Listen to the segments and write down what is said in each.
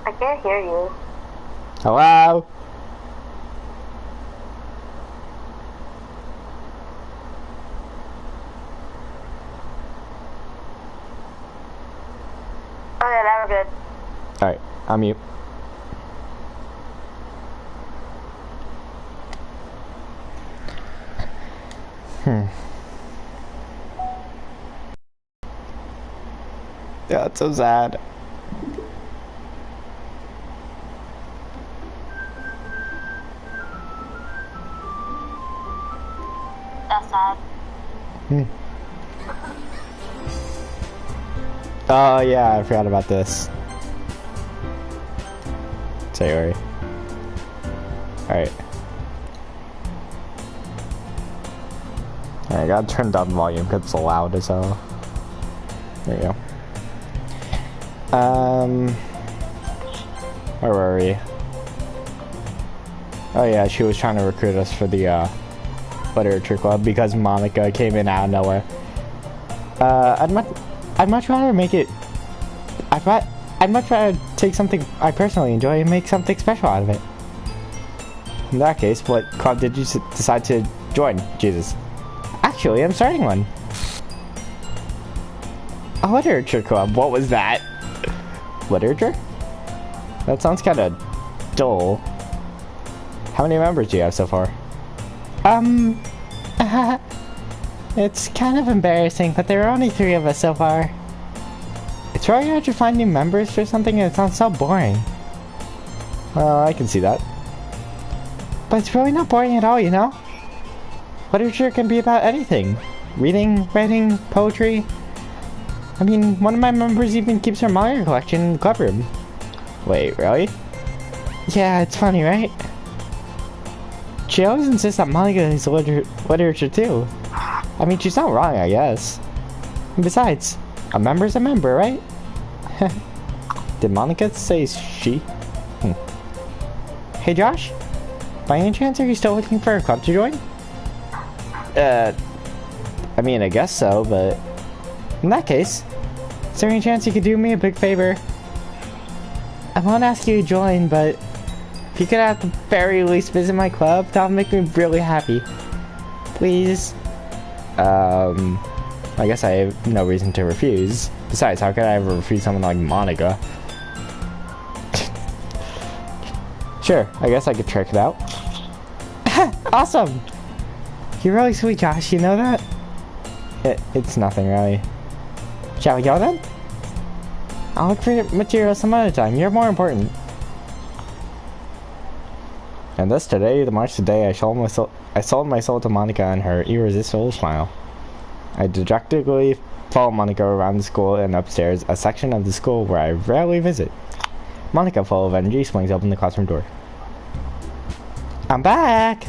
I can't hear you. Hello? Oh yeah, now we're good. Alright, I'm mute. Yeah, it's so sad. That's sad. Oh yeah, I forgot about this. Sorry. Alright. I gotta turn down the volume because it's so loud as hell. There you go. Where were we? Oh yeah, she was trying to recruit us for the literature club because Monica came in out of nowhere. I'd much rather make it. I'd much rather take something I personally enjoy and make something special out of it. In that case, what club did you decide to join? Jesus. Actually, I'm starting one. A literature club. What was that? Literature? That sounds kind of dull. How many members do you have so far? It's kind of embarrassing, but there are only 3 of us so far. It's really hard to find new members for something that sounds so boring. Well, I can see that. But it's really not boring at all, you know? Literature can be about anything. Reading, writing, poetry. I mean, one of my members even keeps her manga collection in the club room. Wait, really? Yeah, it's funny, right? She always insists that manga is literature too. I mean, she's not wrong, I guess. And besides, a member's a member, right? Did Monica say she? Hey Josh? By any chance are you still looking for a club to join? I mean, I guess so, but... In that case, is there any chance you could do me a big favor? I won't ask you to join, but... If you could at the very least visit my club, that would make me really happy. Please. I guess I have no reason to refuse. Besides, how could I ever refuse someone like Monica? Sure, I guess I could trick it out. Awesome! You're really sweet, Josh, you know that? It's nothing, really. Shall we go then? I'll look for material some other time. You're more important. And thus today, the March today, I sold my soul to Monica and her irresistible smile. I dejectedly follow Monica around the school and upstairs, a section of the school where I rarely visit. Monica, full of energy, swings open the classroom door. I'm back!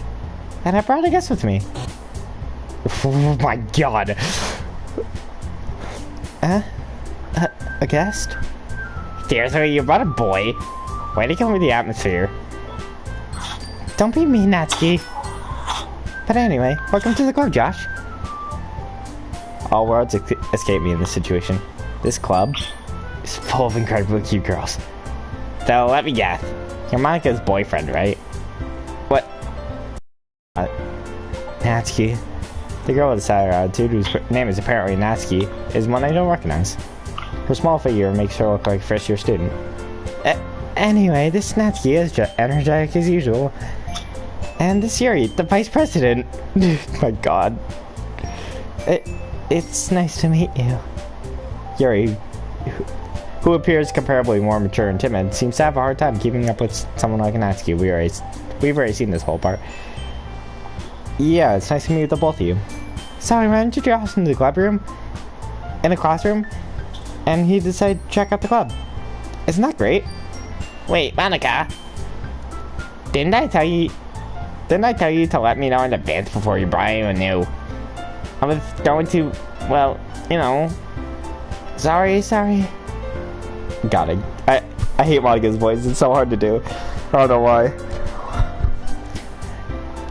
And I brought a guest with me. Oh my god! A guest? Seriously, you brought a boy? Way to come with the atmosphere. Don't be mean, Natsuki. But anyway, welcome to the club, Josh. All words escape me in this situation. This club is full of incredibly cute girls. So let me guess, you're Monica's boyfriend, right? What? Natsuki. The girl with the sad attitude, whose name is apparently Natsuki, is one I don't recognize. Her small figure makes her look like a first-year student. Anyway, this Natsuki is just energetic as usual. And this Yuri, the vice president. My god. It's nice to meet you. Yuri, who appears comparably more mature and timid, seems to have a hard time keeping up with someone like Natsuki. We've already seen this whole part. Yeah, it's nice to meet with the both of you. So I ran into Josh in the club room, in the classroom, and he decided to check out the club. Isn't that great? Wait, Monica. Didn't I tell you to let me know in advance before you brought anyone new? I was going to, well, you know. Sorry. Got it. I hate Monica's voice. It's so hard to do. I don't know why.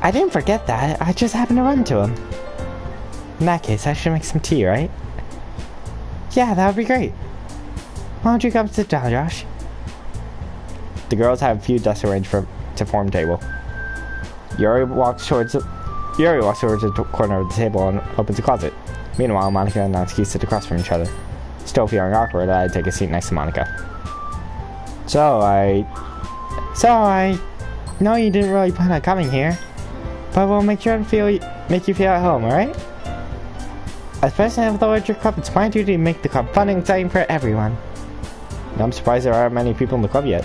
I didn't forget that. I just happened to run into him. In that case, I should make some tea, right? Yeah, that would be great. Why don't you come sit down, Josh? The girls have a few desks arranged to form table. Yuri walks towards the corner of the table and opens a closet. Meanwhile, Monica and Natsuki sit across from each other. Still feeling awkward, I take a seat next to Monica. So I know you didn't really plan on coming here, but we'll make sure to make you feel at home, alright? As president of the Literature Club, it's my duty to make the club fun and exciting for everyone. I'm surprised there aren't many people in the club yet.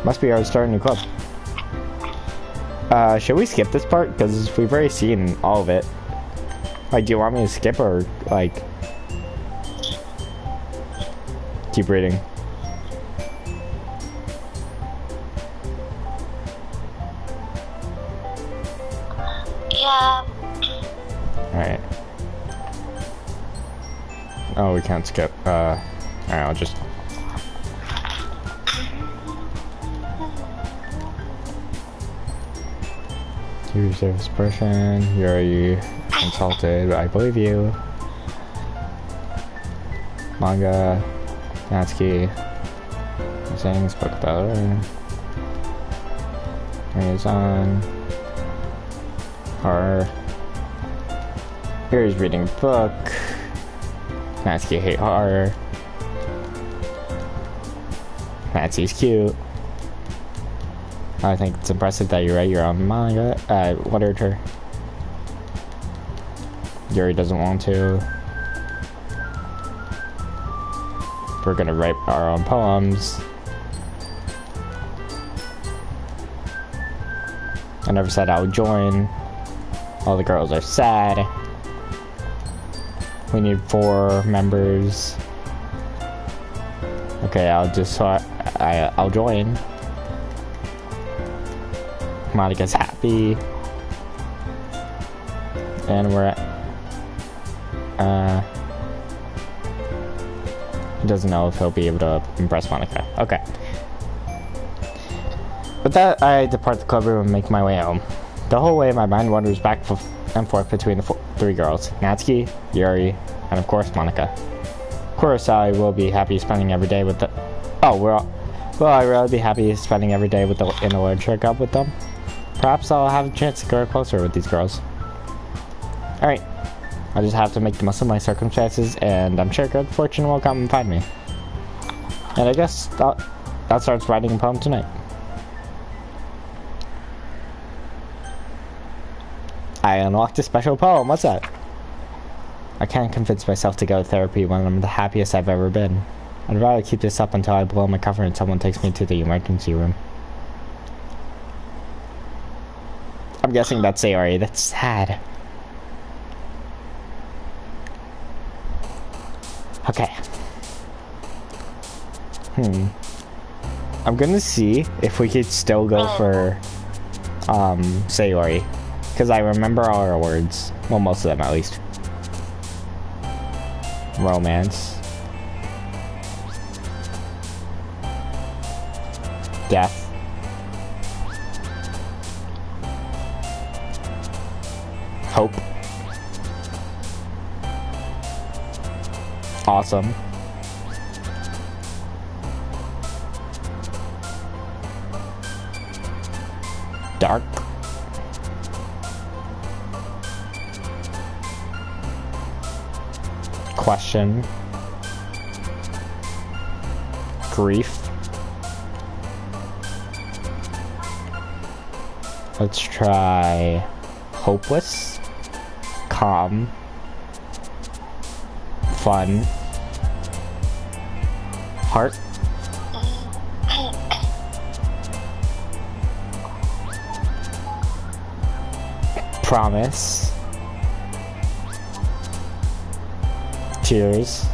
Must be our starting a new club. Should we skip this part? Because we've already seen all of it. Like, do you want me to skip or, like, keep reading? Yeah. Alright. Oh, we can't skip. Alright, I'll just... You serve this person. You're insulted, but I believe you. Manga. Natsuki. I'm saying spoke about her. Here's on. Her. Here's reading a book. Natsuki hate horror. Natsuki's cute. I think it's impressive that you write your own manga, literature. Yuri doesn't want to. We're gonna write our own poems. I never said I would join. All the girls are sad. We need 4 members. Okay, I'll join. Monica's happy. And we're at... he doesn't know if he'll be able to impress Monica. Okay. With that, I depart the club room and make my way home. The whole way, my mind wanders back and forth between the 3 girls. Natsuki, Yuri, and of course, Monica. Of course, I will be happy spending every day with the... Oh, will I really be happy spending every day in the literature club with them? Perhaps I'll have a chance to grow closer with these girls. Alright. I just have to make the most of my circumstances, and I'm sure good fortune will come and find me. And I guess that starts writing a poem tonight. I unlocked a special poem. What's that? I can't convince myself to go to therapy when I'm the happiest I've ever been. I'd rather keep this up until I blow my cover and someone takes me to the emergency room. I'm guessing that's Sayori. That's sad. Okay. I'm gonna see if we could still go for Sayori. Because I remember all her words. Well, most of them at least. Romance. Death. Hope. Awesome. Dark. Question. Grief. Let's try hopeless, calm, fun, heart, promise, tears,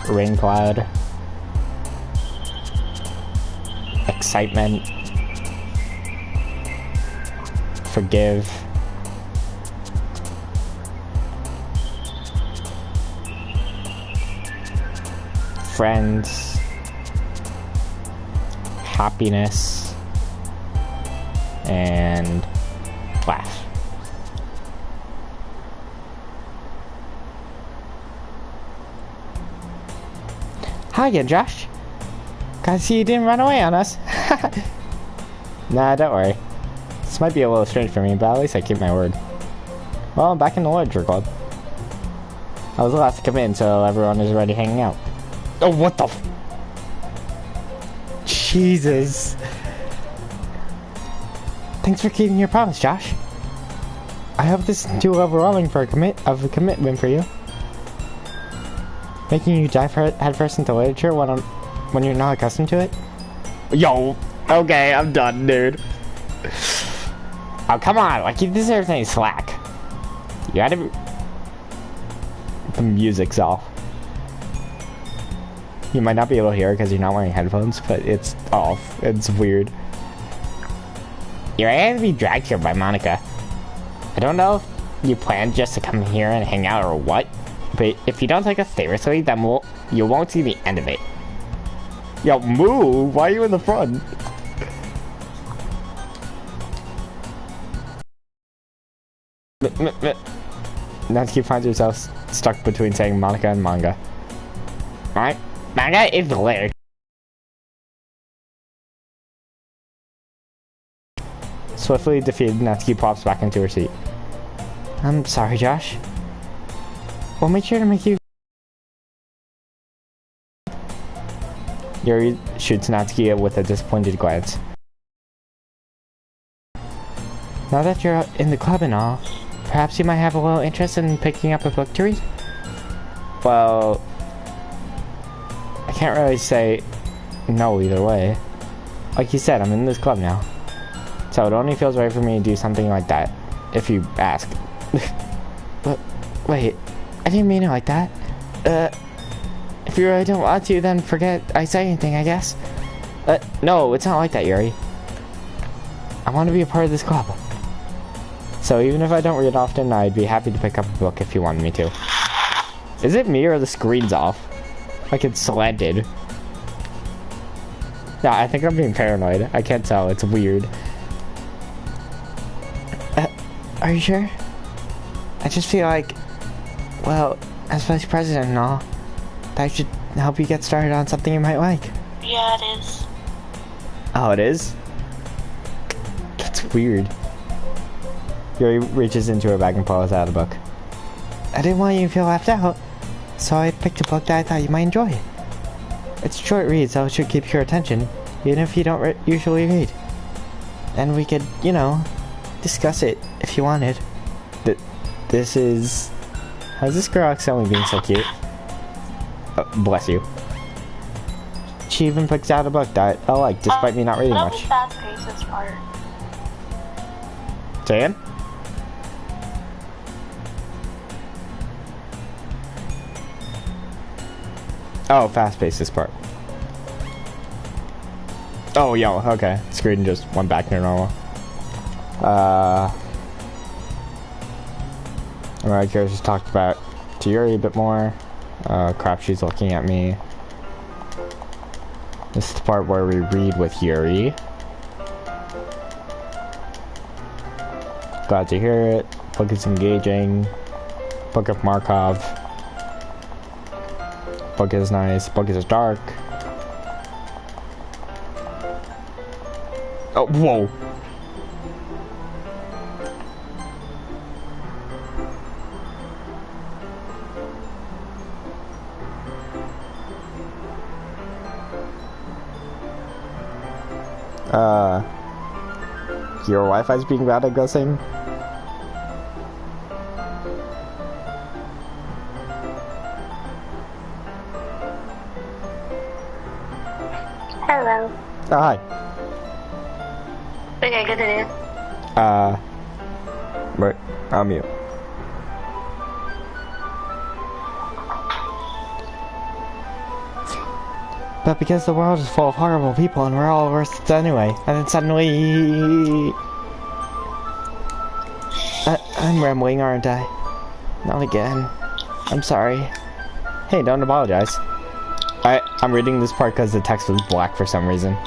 rain cloud, excitement, forgive, friends, happiness, and laugh. Hi again, Josh. Gotta see you didn't run away on us. Nah, don't worry. This might be a little strange for me, but at least I keep my word. Well, I'm back in the literature club. I was the last to come in, so everyone is already hanging out. Oh, what the f— Jesus. Thanks for keeping your promise, Josh. I hope this isn't too overwhelming for a commitment for you. Making you dive headfirst into literature when you're not accustomed to it? Yo, okay, I'm done, dude. Oh, come on, like you deserve any slack. You gotta be— The music's off. You might not be able to hear it because you're not wearing headphones, but it's off. It's weird. You're going to be dragged here by Monica. I don't know if you plan just to come here and hang out or what, but if you don't take us seriously, then you won't see the end of it. Yo, move! Why are you in the front? Natsuki finds herself stuck between saying Monica and manga. Right? Manga is lyric. Swiftly defeated, Natsuki pops back into her seat. I'm sorry, Josh. We'll make sure to make you— Yuri shoots Natsuki with a disappointed glance. Now that you're in the club and all, perhaps you might have a little interest in picking up a book to read? Well, I can't really say no either way. Like you said, I'm in this club now. So it only feels right for me to do something like that, if you ask. But, wait, I didn't mean it like that. If you really don't want to, then forget I say anything, I guess. No, it's not like that, Yuri. I want to be a part of this club. So even if I don't read often, I'd be happy to pick up a book if you wanted me to. Is it me or the screen's off? Like it's slanted. Yeah, I think I'm being paranoid. I can't tell, it's weird. Are you sure? I just feel like, well, as vice president and all, that should help you get started on something you might like. Yeah, it is. Oh, it is? That's weird. Yuri reaches into her bag and pulls out a book. I didn't want you to feel left out, so I picked a book that I thought you might enjoy. It's a short read, so it should keep your attention, even if you don't usually read. And we could, you know, discuss it if you wanted. This is— How's this girl accidentally being so cute? Oh, bless you. She even picks out a book that I like, despite me not reading much. Fast-paced this part. Say again? Oh, fast-paced this part. Oh, yo, okay. Screen just went back to normal. Alright, Kira's just talked about to Yuri a bit more. Crap, she's looking at me. This is the part where we read with Yuri. Glad to hear it. Book is engaging. Book of Markov. Book is nice. Book is dark. Oh, whoa. Your Wi-Fi's being bad, I'm guessing? Hello. Oh, hi. Okay, good to do. Wait, I'm mute. But because the world is full of horrible people and we're all worse anyway, and then suddenly... I'm rambling, aren't I? Not again. I'm sorry. Hey, don't apologize. I'm reading this part because the text was black for some reason.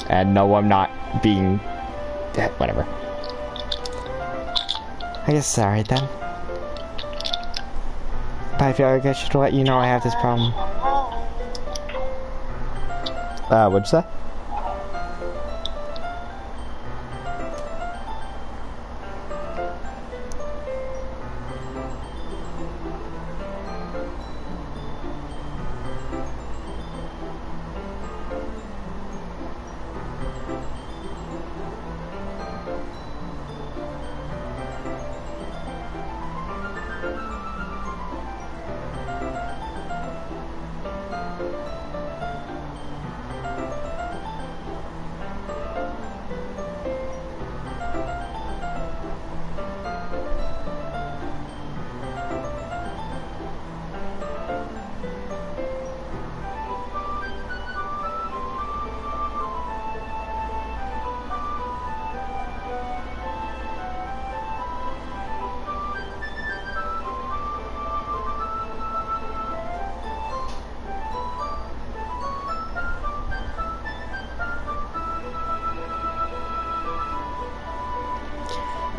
And no, I'm not being... whatever. I guess it's alright then. But I feel like I should let you know I have this problem. What'd you say?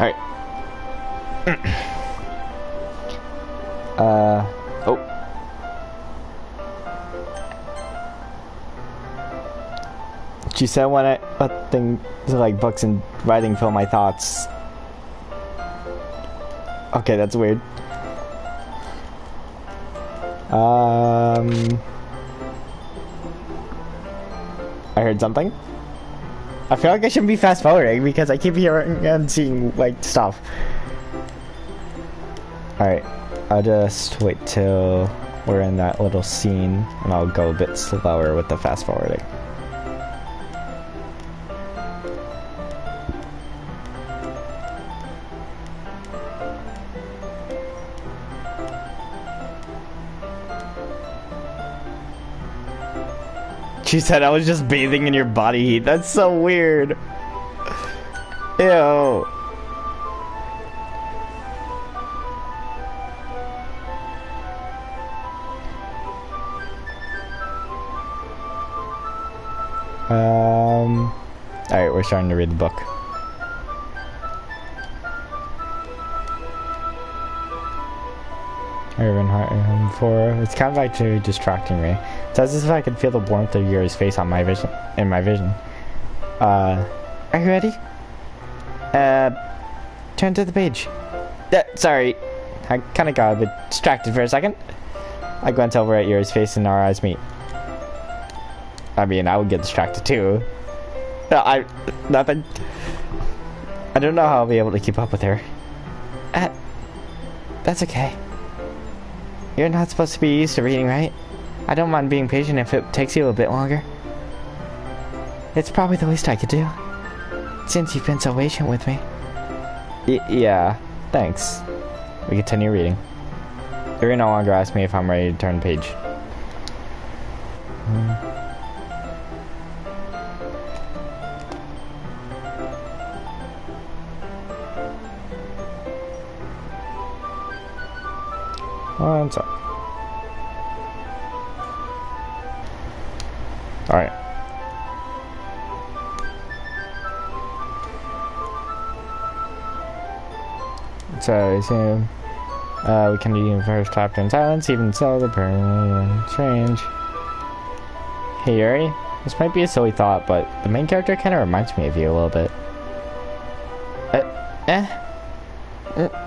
Alright. Oh. She said when I let things like books and writing fill my thoughts. Okay, that's weird. I heard something. I feel like I shouldn't be fast forwarding because I keep hearing and seeing like stuff. Alright, I'll just wait till we're in that little scene and I'll go a bit slower with the fast forwarding. She said I was just bathing in your body heat. That's so weird. Ew. Alright, we're starting to read the book. It's kind of actually distracting me. It's as if I could feel the warmth of Yuri's face on my vision. In my vision. Are you ready? Turn to the page. Sorry, I kind of got a bit distracted for a second. I glanced over at Yuri's face and our eyes meet. I mean, I would get distracted too. Nothing. I don't know how I'll be able to keep up with her. That's okay. You're not supposed to be used to reading, right? I don't mind being patient if it takes you a bit longer. It's probably the least I could do, since you've been so patient with me. Yeah, thanks. We continue reading. Yuri no longer asks me if I'm ready to turn the page. One sec. Alright. So, we can read the first chapter in silence, even so, the permanent strange. Hey, Yuri, this might be a silly thought, but the main character kind of reminds me of you a little bit.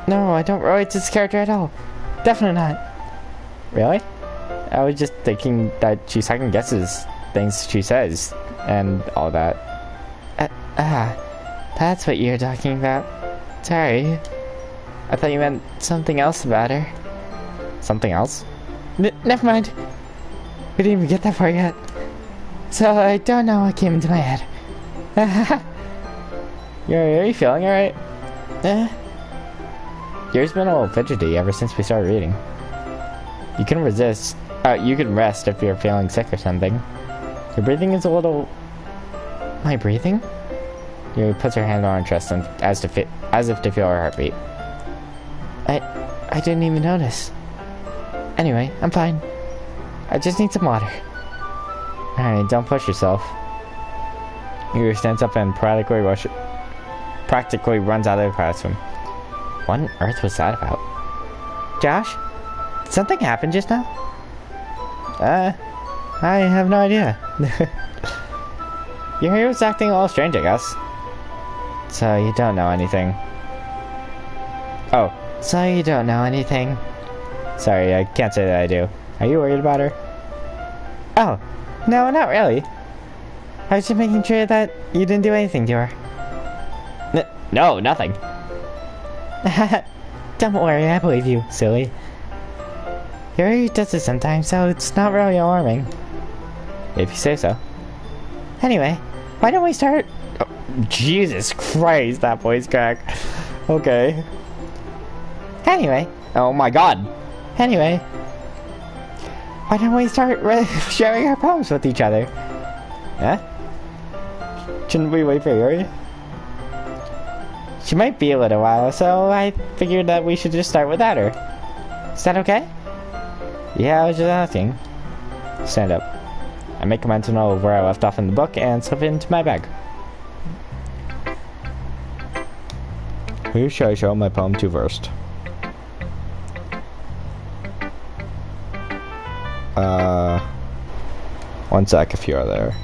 No, I don't relate to this character at all. Definitely not. Really? I was just thinking that she second guesses things she says and all that. That's what you're talking about. Sorry. I thought you meant something else about her. Something else? Never mind. We didn't even get that far yet. So I don't know what came into my head. Are you feeling alright? Yours been a little fidgety ever since we started reading. You can resist. You can rest if you're feeling sick or something. Your breathing is a little. My breathing? Yuri puts her hand on her chest and as if to feel her heartbeat. I didn't even notice. Anyway, I'm fine. I just need some water. Alright, don't push yourself. Yuri stands up and practically runs out of the classroom. What on earth was that about? Josh? Did something happen just now? I have no idea. Your hero's acting a little strange, I guess. So you don't know anything. Oh, so you don't know anything. Sorry, I can't say that I do. Are you worried about her? Oh, no, not really. I was just making sure that you didn't do anything to her. No, nothing. Don't worry, I believe you, silly. Yuri does this sometimes, so it's not really alarming. If you say so. Anyway, why don't we start... Oh, Jesus Christ, that voice crack. Okay. Anyway. Oh my god. Anyway. Why don't we start sharing our poems with each other? Huh? Shouldn't we wait for Yuri? She might be a little while, so I figured that we should just start without her. Is that okay? Yeah, I was just asking. Stand up. I make a mental note of where I left off in the book and slip it into my bag. Who should I show my poem to first? One sec if you're there.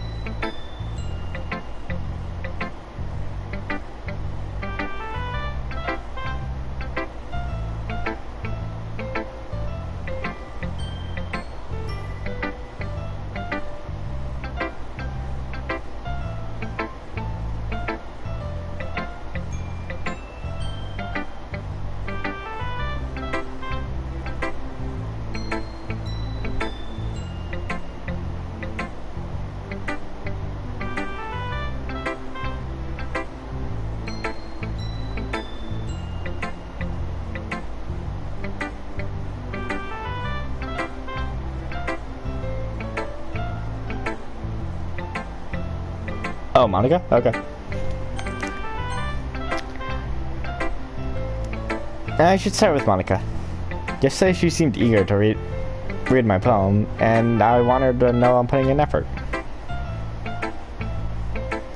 Oh, Monica? Okay. I should start with Monica. Yesterday she seemed eager to read my poem, and I wanted her to know I'm putting in effort.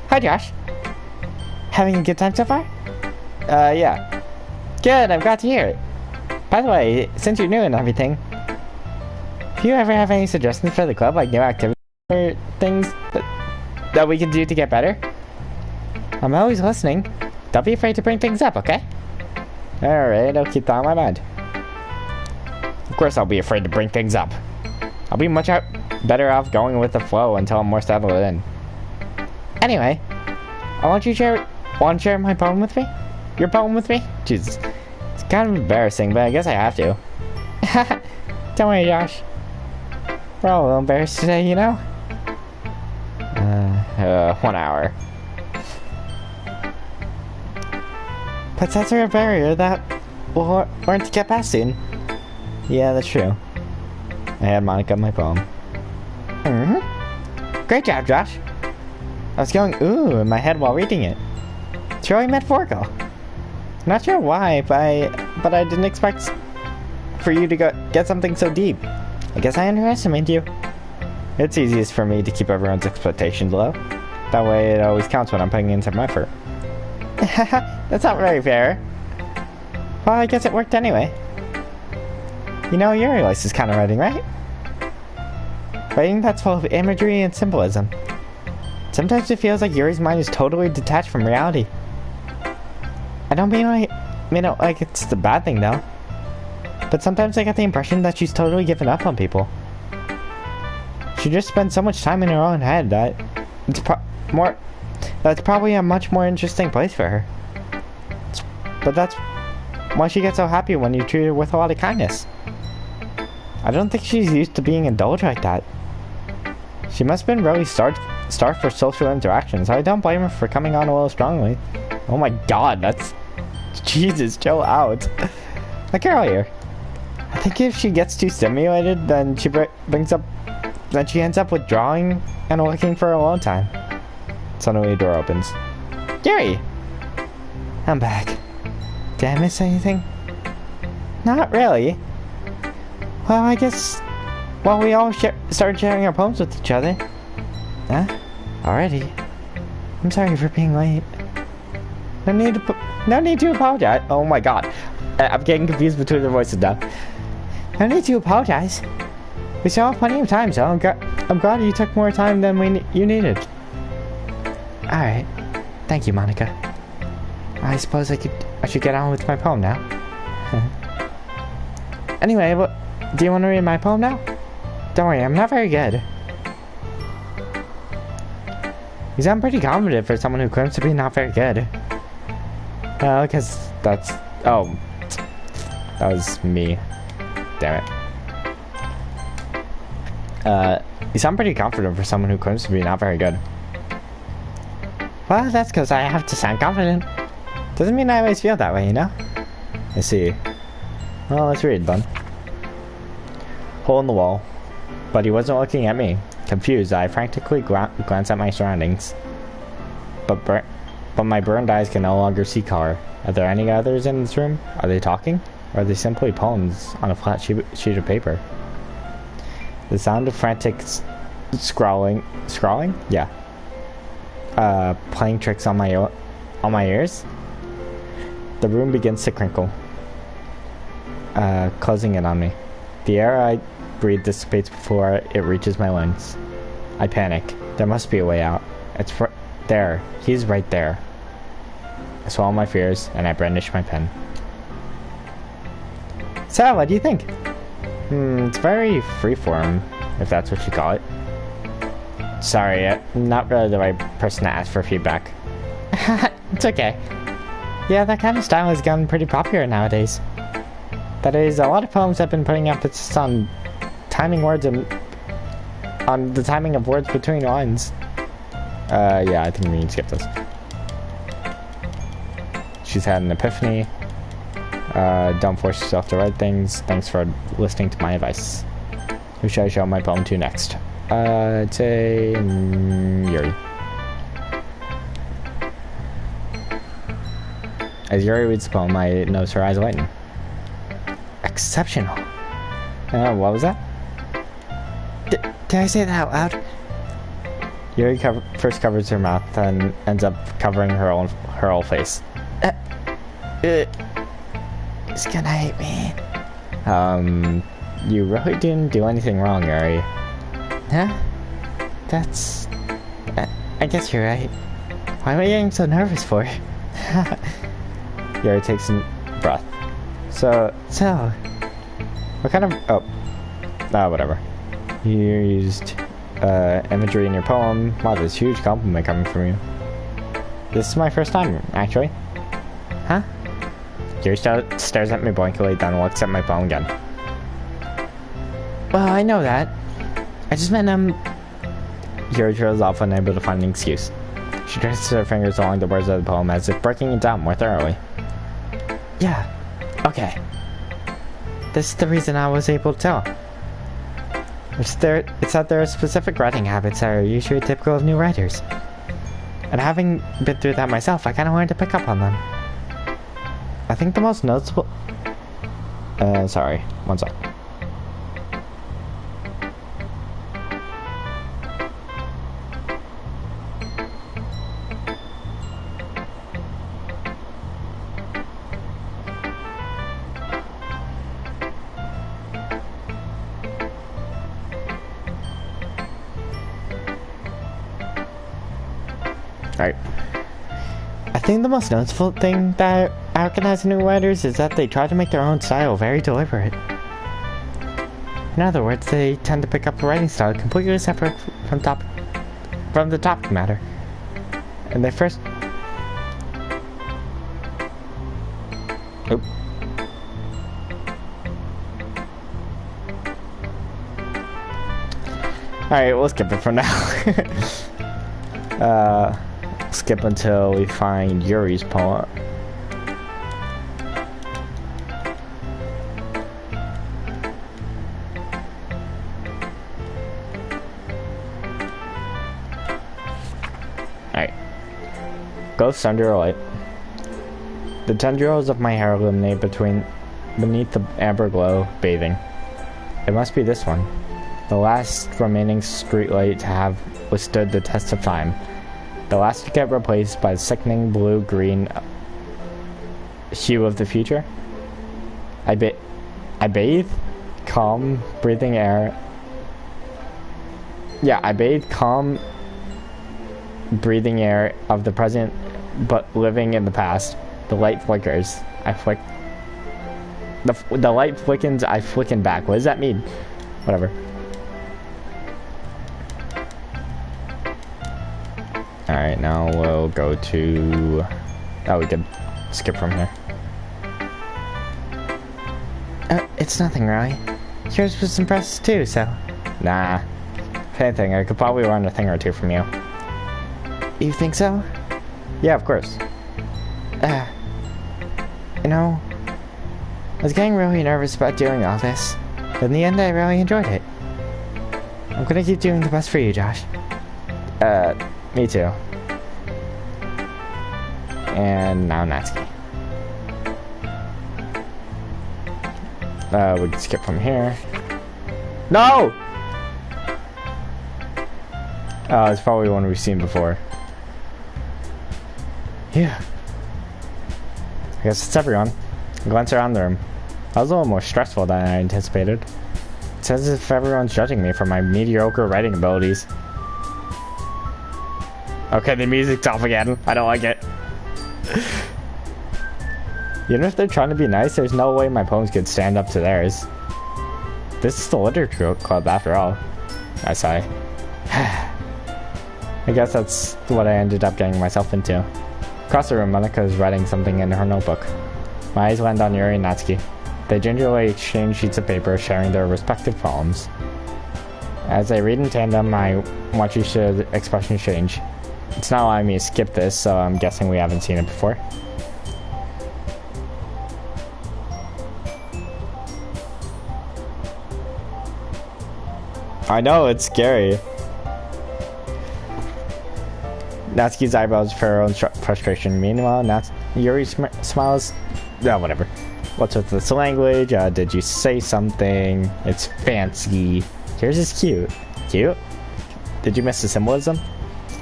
Hi, Josh. Having a good time so far? Yeah. Good, I'm glad to hear it. By the way, since you're new and everything, do you ever have any suggestions for the club, like new activities or things that we can do to get better? I'm always listening. Don't be afraid to bring things up, okay? Alright, I'll keep that on my mind. Of course I'll be afraid to bring things up. I'll be much better off going with the flow until I'm more settled in. Anyway, want to share my poem with me? Your poem with me? Jesus. It's kind of embarrassing, but I guess I have to. Don't worry, Josh. We're all a little embarrassed today, you know? 1 hour. But that's a barrier that we'll learn to get past soon. Yeah, that's true. I had Monica my poem. Great job, Josh. I was going ooh in my head while reading it. It's really metaphorical. Not sure why, but I didn't expect for you to get something so deep. I guess I underestimated you. It's easiest for me to keep everyone's expectations low. That way it always counts when I'm putting in some effort. That's not very fair. Well, I guess it worked anyway. You know, Yuri likes this kind of writing, right? Writing that's full of imagery and symbolism. Sometimes it feels like Yuri's mind is totally detached from reality. I don't mean like it's the bad thing though. But sometimes I get the impression that she's totally given up on people. She just spends so much time in her own head that that's probably a much more interesting place for her. But that's why she gets so happy when you treat her with a lot of kindness. I don't think she's used to being indulged like that. She must have been really starved for social interaction, so I don't blame her for coming on a little strongly. Oh my god, that's... Jesus, chill out. Like earlier. I think if she gets too stimulated, then she ends up withdrawing and looking for alone time. Suddenly a door opens. Yuri! I'm back. Did I miss anything? Not really. Well, I guess... Well, we all started sharing our poems with each other. Huh? Already? I'm sorry for being late. No need to apologize. Oh my god. I'm getting confused between the voices now. No need to apologize. We still have plenty of time, so I'm glad you took more time than you needed. Alright. Thank you, Monica. I suppose I should get on with my poem now. Anyway, do you want to read my poem now? Don't worry, I'm not very good. You sound pretty confident for someone who claims to be not very good. Because that's... Oh. That was me. Damn it. You sound pretty confident for someone who claims to be not very good. Well, that's because I have to sound confident. Doesn't mean I always feel that way, you know? I see. Well, let's read then. Hole in the wall. But he wasn't looking at me. Confused, I frantically glanced at my surroundings. But my burned eyes can no longer see color. Are there any others in this room? Are they talking? Or are they simply poems on a flat sheet of paper? The sound of frantic scrawling? Yeah. Playing tricks on my ears? The room begins to crinkle. Closing in on me. The air I breathe dissipates before it reaches my lungs. I panic. There must be a way out. It's there. He's right there. I swallow my fears, and I brandish my pen. So, what do you think? It's very freeform, if that's what you call it. Sorry, I'm not really the right person to ask for feedback. It's okay. Yeah, that kind of style has gotten pretty popular nowadays. That is, a lot of poems have been putting emphasis on timing words and on the timing of words between lines. Yeah, I think we can skip this. She's had an epiphany. Don't force yourself to write things. Thanks for listening to my advice. Who should I show my poem to next? I'd say Yuri. As Yuri reads the poem, I notice her eyes lighten. Exceptional. What was that? Did I say that out loud? Yuri first covers her mouth, then ends up covering her whole face. He's gonna hate me. You really didn't do anything wrong, Yuri. Huh? That's... I guess you're right. Why am I getting so nervous for? Yuri takes a breath. So... What kind of... Oh, whatever. You used imagery in your poem. Wow, this huge compliment coming from you. This is my first time, actually. Huh? Yuri stares at me blankly, then looks at my poem again. Well, I know that. I just meant, Yuri trails off, unable to find an excuse. She traces her fingers along the words of the poem as if breaking it down more thoroughly. Yeah. Okay. This is the reason I was able to tell. It's that there are specific writing habits that are usually typical of new writers. And having been through that myself, I kind of wanted to pick up on them. I think the most noticeable... sorry. One sec. Alright. I think the most noticeable thing that I recognize in new writers is that they try to make their own style very deliberate. In other words, they tend to pick up a writing style completely separate from the topic matter. And they first... Oop. Alright, we'll skip it for now. Skip until we find Yuri's poem. Alright. Ghosts under a light. The tendrils of my hair illuminate beneath the amber glow, bathing. It must be this one. The last remaining streetlight to have withstood the test of time. The last to get replaced by the sickening blue-green hue of the future. I bathe, calm, breathing air. Yeah, I bathe calm, breathing air of the present, but living in the past. The light flickers. I flick. The light flickens. I flicken back. What does that mean? Whatever. All right, now we'll go to. Oh, we could skip from here. It's nothing really. Yours was impressive too, so. Nah. If anything, I could probably learn a thing or two from you. You think so? Yeah, of course. You know, I was getting really nervous about doing all this, but in the end I really enjoyed it. I'm gonna keep doing the best for you, Josh. Me too. And now Natsuki. We can skip from here. No! Oh, it's probably one we've seen before. Yeah. I guess it's everyone. Glance around the room. That was a little more stressful than I anticipated. It says as if everyone's judging me for my mediocre writing abilities. Okay, the music's off again. I don't like it. Even if they're trying to be nice, there's no way my poems could stand up to theirs. This is the literature club after all. I sigh. I guess that's what I ended up getting myself into. Across the room, Monika is writing something in her notebook. My eyes land on Yuri and Natsuki. They gingerly exchange sheets of paper, sharing their respective poems. As I read in tandem, my watch each expression change. It's not allowing me to skip this, so I'm guessing we haven't seen it before. I know, it's scary. Natsuki's eyebrows furrow in frustration. Meanwhile, Yuri smiles. Whatever. What's with this language? Did you say something? It's fancy. Yours is cute. Cute? Did you miss the symbolism?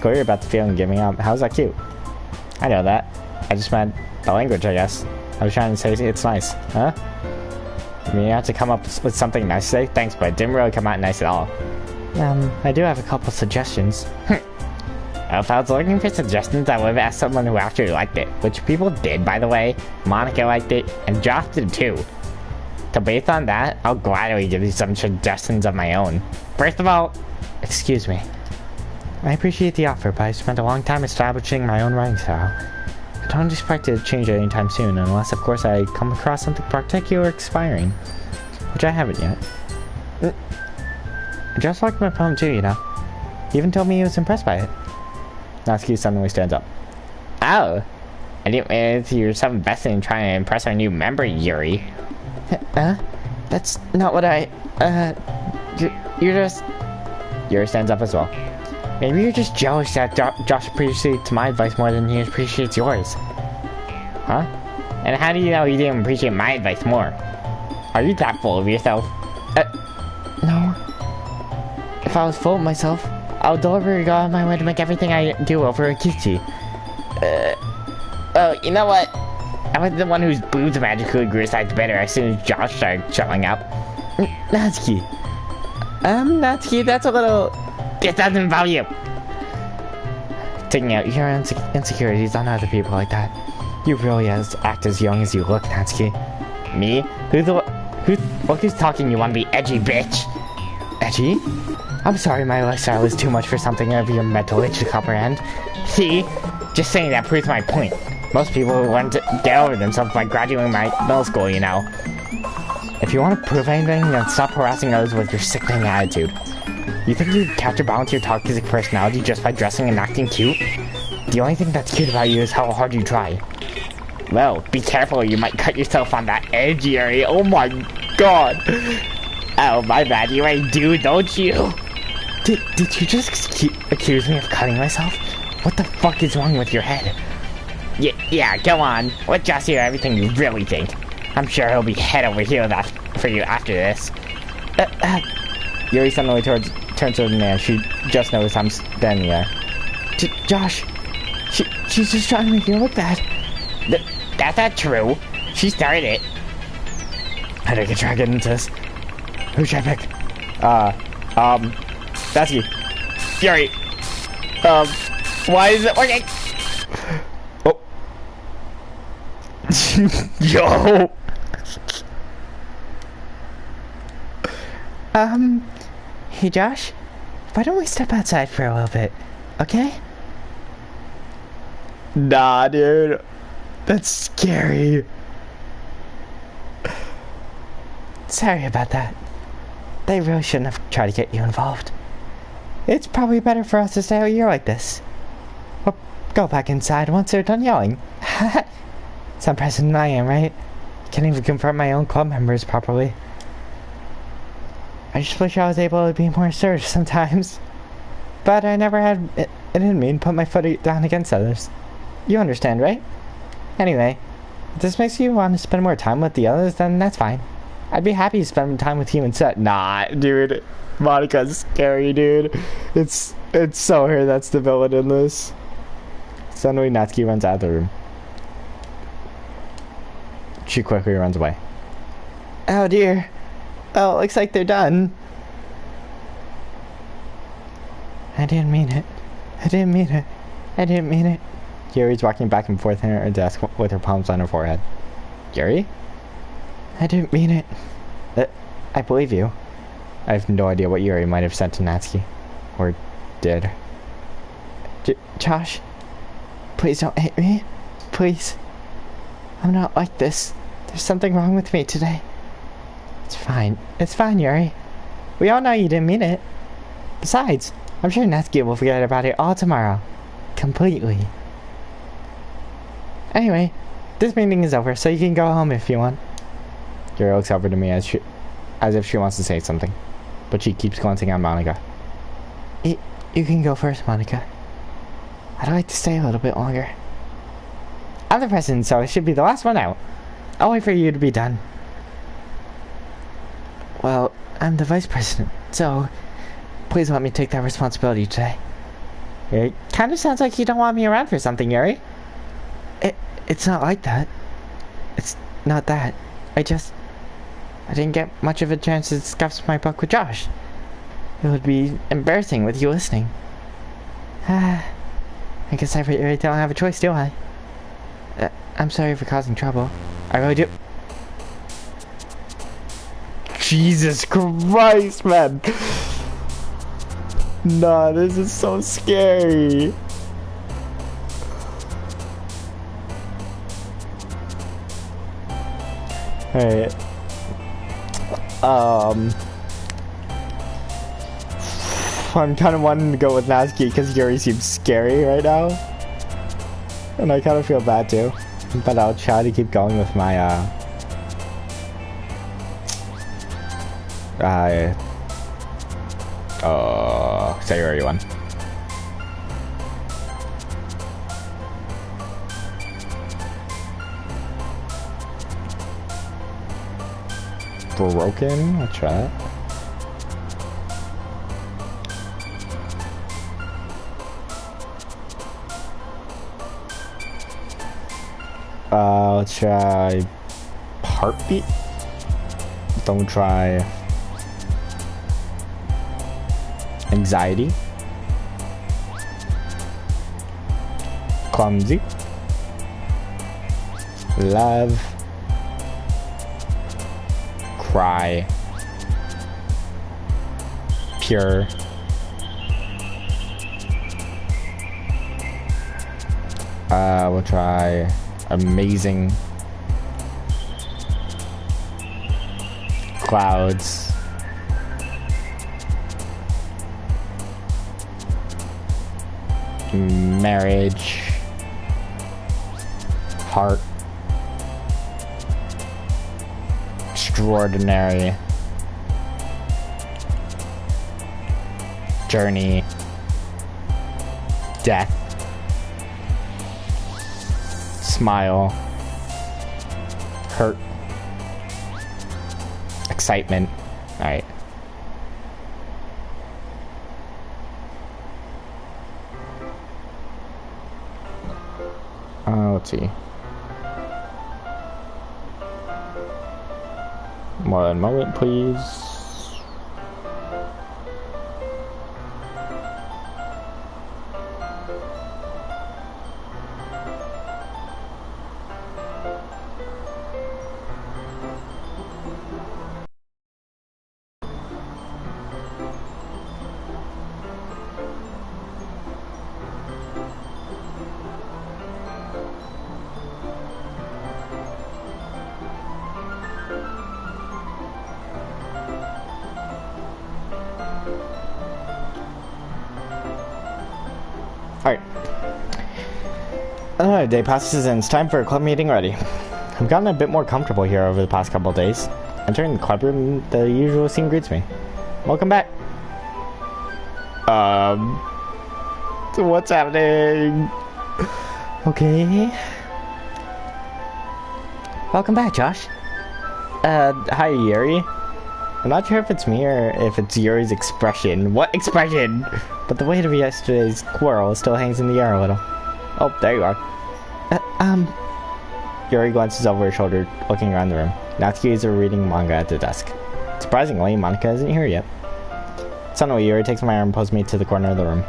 Clear about the feeling giving up. How's that cute? I know that. I just meant the language, I guess. I was trying to say it's nice. Huh? I mean, you have to come up with something nice today? Thanks, but it didn't really come out nice at all. I do have a couple suggestions. If I was looking for suggestions, I would have asked someone who actually liked it. Which people did, by the way. Monika liked it, and Josh did too. So based on that, I'll gladly give you some suggestions of my own. First of all, excuse me. I appreciate the offer, but I spent a long time establishing my own writing style. I don't expect it to change it anytime soon, unless of course I come across something particularly inspiring. Which I haven't yet. Josh liked my poem too, you know. He even told me he was impressed by it. Natsuki suddenly stands up. Oh! I didn't realize you were so invested in trying to impress our new member, Yuri. That's not what I... You're just... Yuri stands up as well. Maybe you're just jealous that Josh appreciates my advice more than he appreciates yours. Huh? And how do you know he didn't appreciate my advice more? Are you that full of yourself? No. If I was full of myself, I would deliberately go out of my way to make everything I do over a Kichi. Oh, you know what? I was the one whose boobs magically grew a size better as soon as Josh started showing up. Natsuki. Natsuki, that's a little... It doesn't involve you. Taking out your insecurities on other people like that. You really act as young as you look, Natsuki. Me? Look who's talking, you wanna be edgy, bitch. Edgy? I'm sorry, my lifestyle is too much for something of your mental age to comprehend. See? Just saying that proves my point. Most people learn to get over themselves by graduating my middle school, you know. If you want to prove anything, then stop harassing others with your sickening attitude. You think you counterbalance your toxic personality just by dressing and acting cute? The only thing that's cute about you is how hard you try. Well, be careful, you might cut yourself on that edgy area. Oh my god! Oh, my bad, you ain't do, don't you? Did you just accuse me of cutting myself? What the fuck is wrong with your head? Yeah, go on. Let Josh hear everything you really think. I'm sure he'll be head over heels for you after this. Yuri suddenly turns to the man. She just noticed I'm standing there. Josh, she's just trying to make you look bad. That's not true. She started it. I think I try to get into this. Who should I pick? Natsuki. Yuri. Why is it working? Oh. Yo. Hey Josh, why don't we step outside for a little bit, okay? Nah, dude. That's scary. Sorry about that. They really shouldn't have tried to get you involved. It's probably better for us to stay out here like this. Or go back inside once they're done yelling. Some president I am, right? Can't even confront my own club members properly. I just wish I was able to be more assertive sometimes. But I never had it in me to put my foot down against others. You understand, right? Anyway, if this makes you want to spend more time with the others, then that's fine. I'd be happy to spend time with you instead. Nah, dude. Monika's scary, dude. It's so her that's the villain in this. Suddenly, Natsuki runs out of the room. She quickly runs away. Oh dear. Oh, looks like they're done. I didn't mean it. I didn't mean it. I didn't mean it. Yuri's walking back and forth in her desk with her palms on her forehead. Yuri? I didn't mean it. I believe you. I have no idea what Yuri might have said to Natsuki. Or did. Josh? Please don't hate me. Please. I'm not like this. There's something wrong with me today. It's fine. It's fine, Yuri. We all know you didn't mean it. Besides, I'm sure Natsuki will forget about it all tomorrow. Completely. Anyway, this meeting is over, so you can go home if you want. Yuri looks over to me as if she wants to say something, but she keeps glancing at Monika. You can go first, Monika. I'd like to stay a little bit longer. I'm the president, so I should be the last one out. I'll wait for you to be done. Well, I'm the vice president, so please let me take that responsibility today. It kind of sounds like you don't want me around for something, Yuri. It's not like that. It's not that. I didn't get much of a chance to discuss my book with Josh. It would be embarrassing with you listening. I guess I really don't have a choice, do I? I'm sorry for causing trouble. I really do. Jesus Christ, man! Nah, this is so scary. Alright. I'm kind of wanting to go with Natsuki because Yuri seems scary right now. And I kind of feel bad too. But I'll try to keep going with my, say Yuri one. Broken? I'll try that. Let's try heartbeat. Don't try anxiety. Clumsy. Love. Cry. Pure. We'll try amazing. Clouds. Marriage. Heart. Extraordinary. Journey. Death. Smile. Hurt. Excitement. Alright. Let's see. One moment, please. Alright. Another day passes and it's time for a club meeting already. I've gotten a bit more comfortable here over the past couple of days. Entering the club room, the usual scene greets me. Welcome back. What's happening? Okay. Welcome back, Josh. Hi, Yuri. I'm not sure if it's me or if it's Yuri's expression. What expression? But the weight of yesterday's quarrel still hangs in the air a little. Oh, there you are. Yuri glances over her shoulder, looking around the room. Natsuki is reading manga at the desk. Surprisingly, Monica isn't here yet. Suddenly, Yuri takes my arm and pulls me to the corner of the room.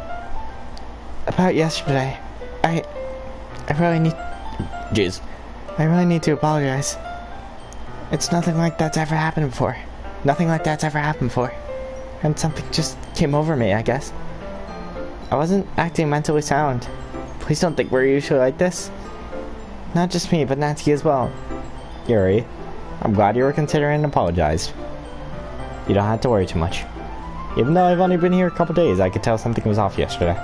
About yesterday, I really need... Jeez. I really need to apologize. It's nothing like that's ever happened before. Nothing like that's ever happened before. And something just came over me, I guess. I wasn't acting mentally sound. Please don't think we're usually like this. Not just me, but Natsuki as well. Yuri, I'm glad you were considering and apologized. You don't have to worry too much. Even though I've only been here a couple days, I could tell something was off yesterday.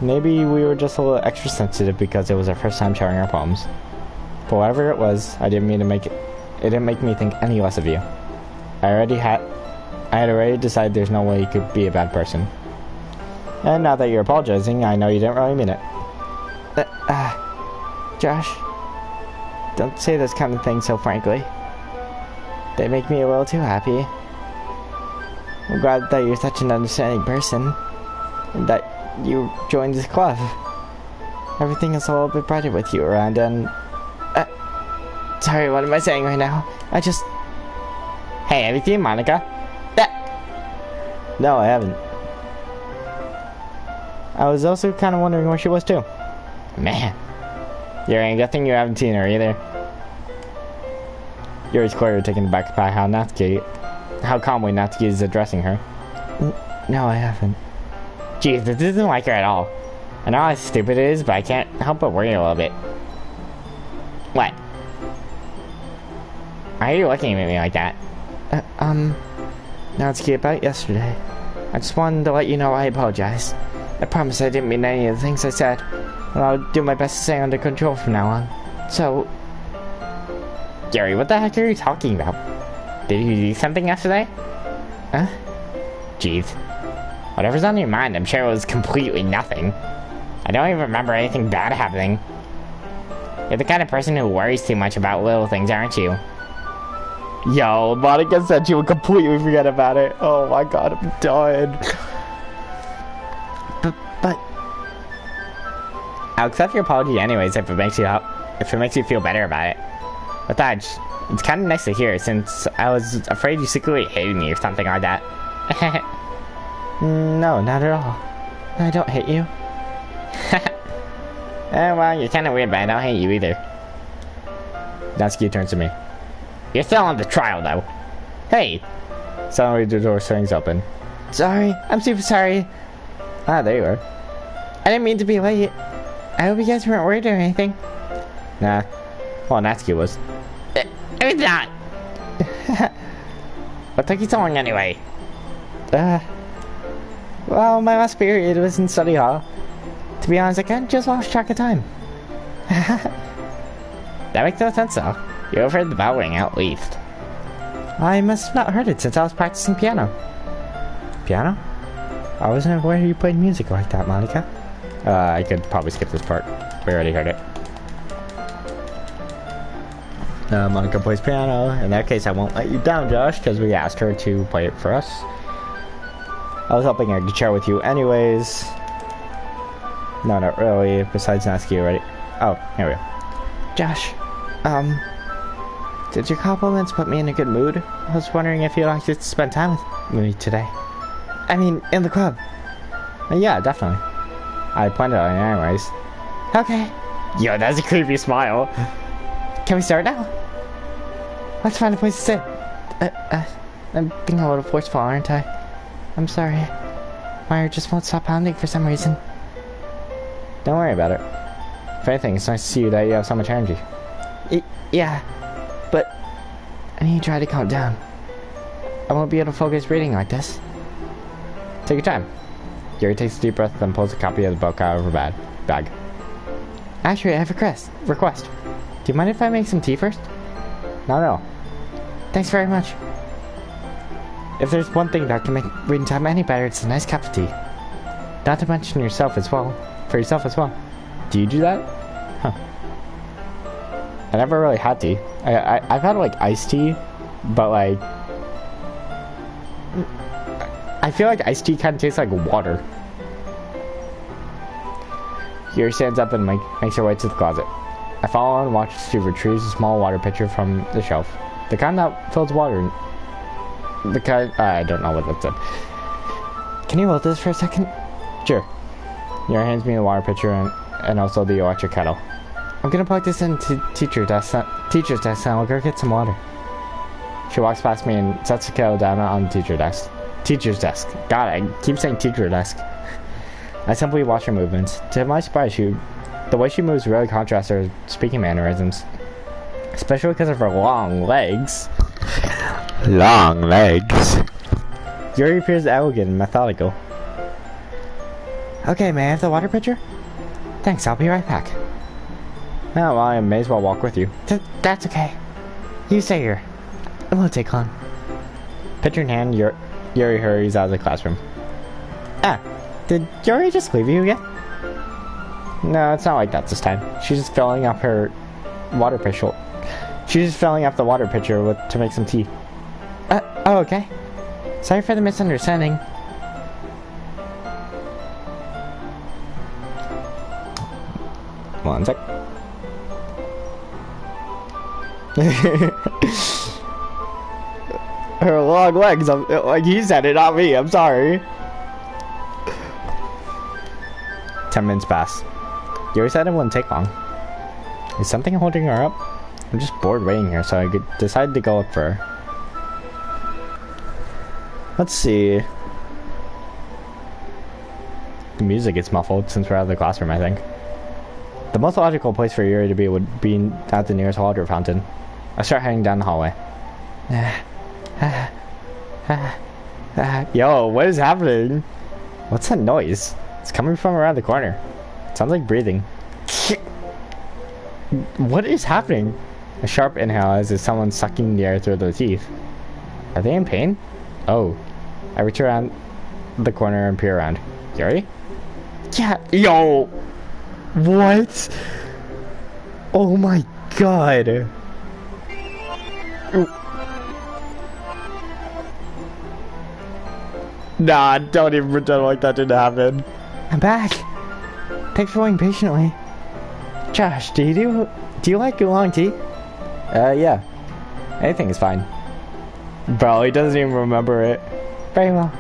Maybe we were just a little extra sensitive because it was our first time sharing our problems. But whatever it was, I didn't mean to make it. It didn't make me think any less of you. I had already decided there's no way you could be a bad person. And now that you're apologizing, I know you didn't really mean it. Josh, don't say those kind of things so frankly. They make me a little too happy. I'm glad that you're such an understanding person, and that you joined this club. Everything is a little bit brighter with you around, and... sorry, what am I saying right now? Hey, have you seen Monica? No, I haven't. I was also kind of wondering where she was too. Man. Yuri, good thing you haven't seen her either. Yuri's clearly taken aback by how calmly Natsuki is addressing her. No, I haven't. Jeez, this isn't like her at all. I know how stupid it is, but I can't help but worry a little bit. What? Why are you looking at me like that? Natsuki, about yesterday. I just wanted to let you know I apologize. I promise I didn't mean any of the things I said, and I'll do my best to stay under control from now on. So... Yuri, what the heck are you talking about? Did you do something yesterday? Huh? Jeez. Whatever's on your mind, I'm sure it was completely nothing. I don't even remember anything bad happening. You're the kind of person who worries too much about little things, aren't you? Yo, Monica said she would completely forget about it. Oh my god, I'm done. But... I'll accept your apology anyways if it makes you feel better about it. But it's kind of nice to hear, since I was afraid you secretly hated me or something like that. No, not at all. I don't hate you. Well, you're kind of weird, but I don't hate you either. Natsuki turns to me. You're still on the trial, though. Hey! Suddenly the door swings open. Sorry, I'm super sorry. Ah, there you are. I didn't mean to be late. I hope you guys weren't worried or anything. Nah. Well, Natsuki was. It's not! What took you so long anyway? Well, my last period was in study hall. To be honest, I kinda just lost track of time. That makes no sense though. You overheard the bell ring at least. I must have not heard it since I was practicing piano. Piano? I wasn't aware you played music like that, Monica. I could probably skip this part. We already heard it. Monica plays piano. In that case, I won't let you down, Josh, because we asked her to play it for us. I was hoping I could share with you anyways. No, not really. Besides Natsuki already. Oh, here we go. Josh, did your compliments put me in a good mood? I was wondering if you'd like to spend time with me today. I mean, in the club. Yeah, definitely. I planned it on it anyways. Okay. Yo, that's a creepy smile. Can we start now? Let's find a place to sit. I'm being a little forceful, aren't I? I'm sorry. My heart just won't stop pounding for some reason. Don't worry about it. If anything, it's nice to see that you have so much energy. Yeah, but I need to try to calm down. I won't be able to focus reading like this. Take your time. Yuri takes a deep breath, then pulls a copy of the book out of her bag. Actually, I have a request. Do you mind if I make some tea first? Not at all. Thanks very much. If there's one thing that can make reading time any better, it's a nice cup of tea. Not to mention yourself as well. For yourself as well. Do you do that? Huh. I never really had tea. I've had like iced tea, but like I feel like iced tea kind of tastes like water. Yuri stands up and makes her way to the closet. I follow and watch as she retrieves a small water pitcher from the shelf. The kind that fills water. The kind... I don't know what that said. Can you hold this for a second? Sure. Yuri hands me the water pitcher and also the electric kettle. I'm gonna plug this into teacher's desk and I'll go get some water. She walks past me and sets the kettle down on the teacher's desk. God, I keep saying teacher desk. I simply watch her movements. To my surprise, the way she moves really contrasts her speaking mannerisms. Especially because of her long legs. Long legs. Yuri appears elegant and methodical. Okay, may I have the water pitcher? Thanks, I'll be right back. No, well, I may as well walk with you. That's okay. You stay here. It won't take long. Pitcher in hand, Yuri hurries out of the classroom. Ah, did Yuri just leave you again? No, it's not like that this time. She's just filling up her water pitcher. She's just filling up the water pitcher to make some tea. Oh, okay. Sorry for the misunderstanding. One sec. Her long legs, like he said it, not me, I'm sorry. 10 minutes pass. Yuri said it wouldn't take long. Is something holding her up? I'm just bored waiting here, so I decided to go look for her. Let's see. The music gets muffled since we're out of the classroom, I think. The most logical place for Yuri to be would be at the nearest water fountain. I start heading down the hallway. Yo, what is happening? What's that noise? It's coming from around the corner. It sounds like breathing. What is happening? A sharp inhale as if someone's sucking the air through their teeth. Are they in pain? Oh. I reach around the corner and peer around. Yuri? Yeah. Yo! What? Oh my god. Nah, don't even pretend like that didn't happen. I'm back. Thanks for waiting patiently. Josh, do you like oolong tea? Yeah. Anything is fine. Bro, he doesn't even remember it. Very well.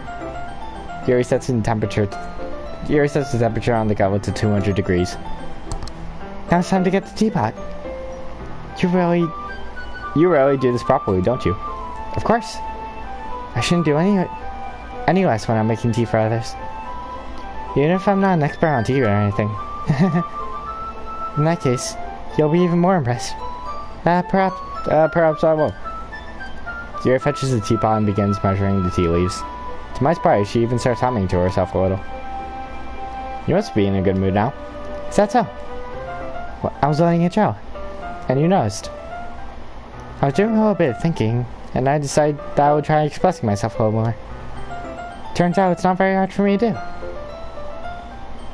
Yuri sets the temperature on the kettle to 200 degrees. Now it's time to get the teapot. You really do this properly, don't you? Of course. I shouldn't do any less when I'm making tea for others. Even if I'm not an expert on tea or anything. In that case, you'll be even more impressed. Perhaps I will. Yuri fetches the teapot and begins measuring the tea leaves. To my surprise, she even starts humming to herself a little. You must be in a good mood now. Is that so? Well, I was letting it show. And you noticed. I was doing a little bit of thinking, and I decided that I would try expressing myself a little more. Turns out it's not very hard for me to do.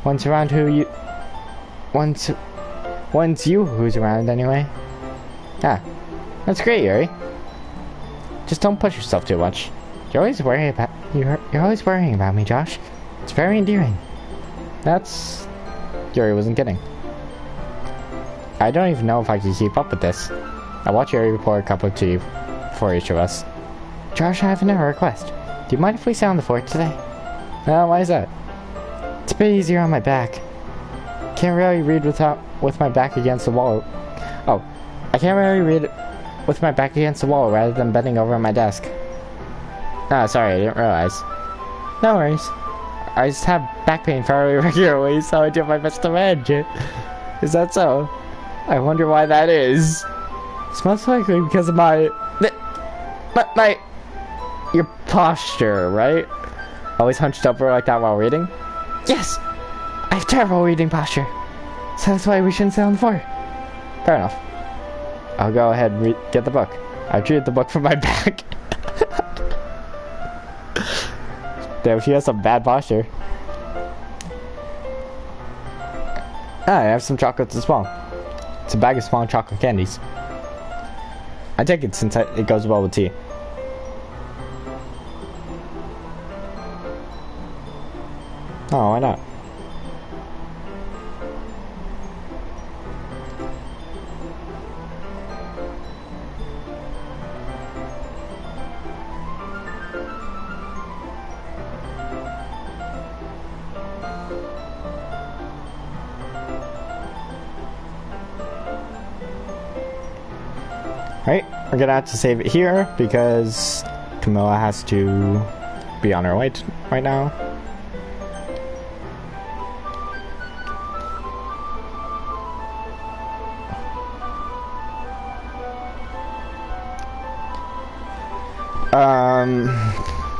Once you who's around anyway. Ah, that's great, Yuri. Just don't push yourself too much. You're always worrying about me, Josh. It's very endearing. That's... Yuri wasn't kidding. I don't even know if I can keep up with this. I watch Yuri pour a cup of tea for each of us. Josh, I have another request. Do you mind if we sit on the floor today? Why is that? It's a bit easier on my back. Can't really read with my back against the wall. Oh, I can't really read with my back against the wall rather than bending over on my desk. Ah, sorry, I didn't realize. No worries. I just have back pain fairly regularly, so I do my best to manage it. Is that so? I wonder why that is. It's most likely because of your posture, right? Always hunched over like that while reading? Yes! I have terrible reading posture. So that's why we shouldn't sit on the floor. Fair enough. I'll go ahead and get the book. I read the book from my back. Damn, she has some bad posture. Ah, I have some chocolates as well. It's a bag of small chocolate candies. I take it since it goes well with tea. Oh, why not? Right, we're gonna have to save it here because Camilla has to be on her way right now.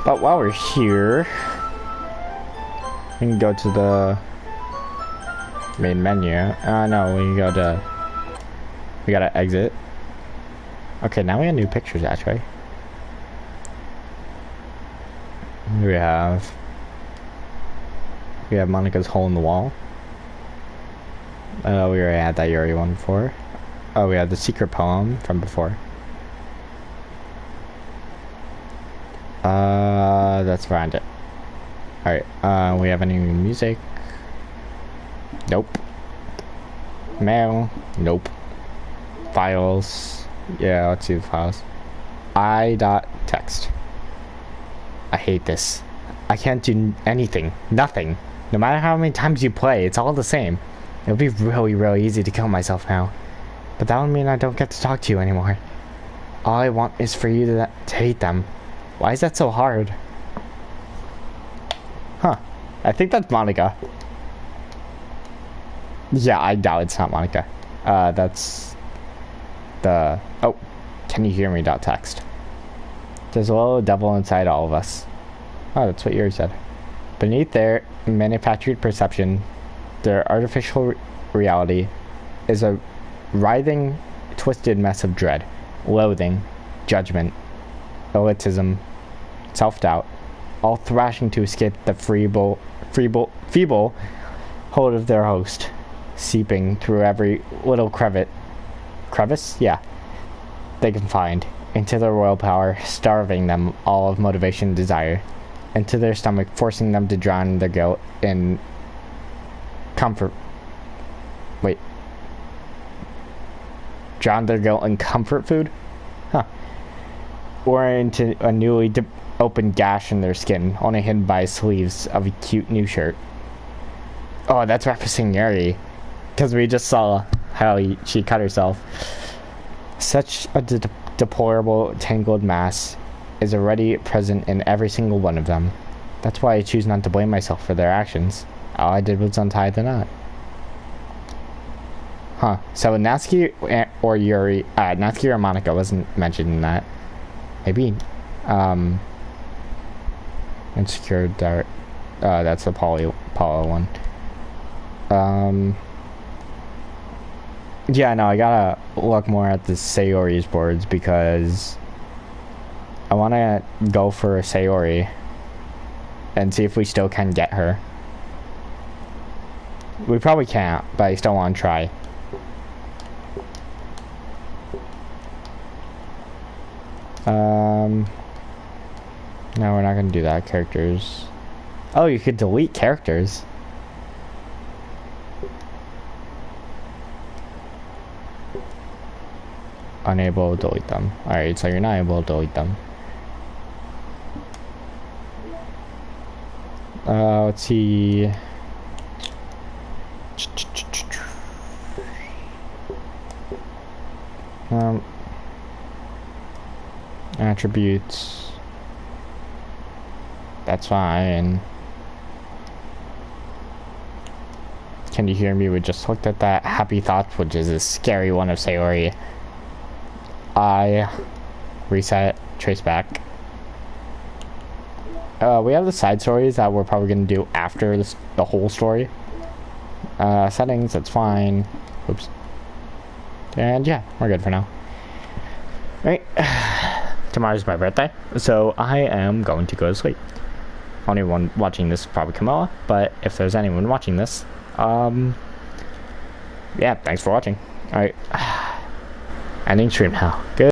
But while we're here, we can go to the main menu. No, we gotta exit. Okay, now we have new pictures, actually. We have Monica's hole in the wall. We already had that Yuri one before. Oh, we had the secret poem from before. Let's find it. Alright, we have any music? Nope. Mail? Nope. Files? Yeah, let's see the files. I.text. I hate this. I can't do anything. Nothing. No matter how many times you play, it's all the same. It'll be really, really easy to kill myself now. But that would mean I don't get to talk to you anymore. All I want is for you to hate them. Why is that so hard? Huh. I think that's Monica. Yeah, I doubt it's not Monica. That's the... Oh, can you hear me? Text. There's a little devil inside all of us. Oh, that's what Yuri said. Beneath their manufactured perception, their artificial reality is a writhing, twisted mess of dread, loathing, judgment, elitism, self-doubt, all thrashing to escape the feeble hold of their host, seeping through every little crevice? Yeah, they can find, into their royal power, starving them all of motivation and desire, into their stomach, forcing them to drown their guilt in comfort. Wait. Drown their guilt in comfort food? Huh. Or into a newly opened gash in their skin, only hidden by sleeves of a cute new shirt. Oh, that's referencing Yuri, because we just saw how she cut herself. Such a deplorable, tangled mass is already present in every single one of them. That's why I choose not to blame myself for their actions. All I did was untie the knot. Huh. So Natsuki or Yuri, Natsuki or Monica wasn't mentioned in that. Maybe, insecure direct. That's the Paulo one. Yeah, no, I gotta look more at the Sayori's boards because I wanna go for a Sayori and see if we still can get her. We probably can't, but I still wanna try. No, we're not gonna do that. Characters. Oh, you could delete characters. Unable to delete them. Alright, so you're not able to delete them. Let's see. Attributes. That's fine. Can you hear me? We just looked at that happy thoughts, which is a scary one of Sayori. I reset, trace back. we have the side stories that we're probably going to do after this, the whole story. Settings, that's fine. Oops. And yeah, we're good for now. Right. Tomorrow's my birthday, so I am going to go to sleep. Only one watching this is probably Camilla, but if there's anyone watching this, yeah, thanks for watching. Alright. Ending stream now. Good.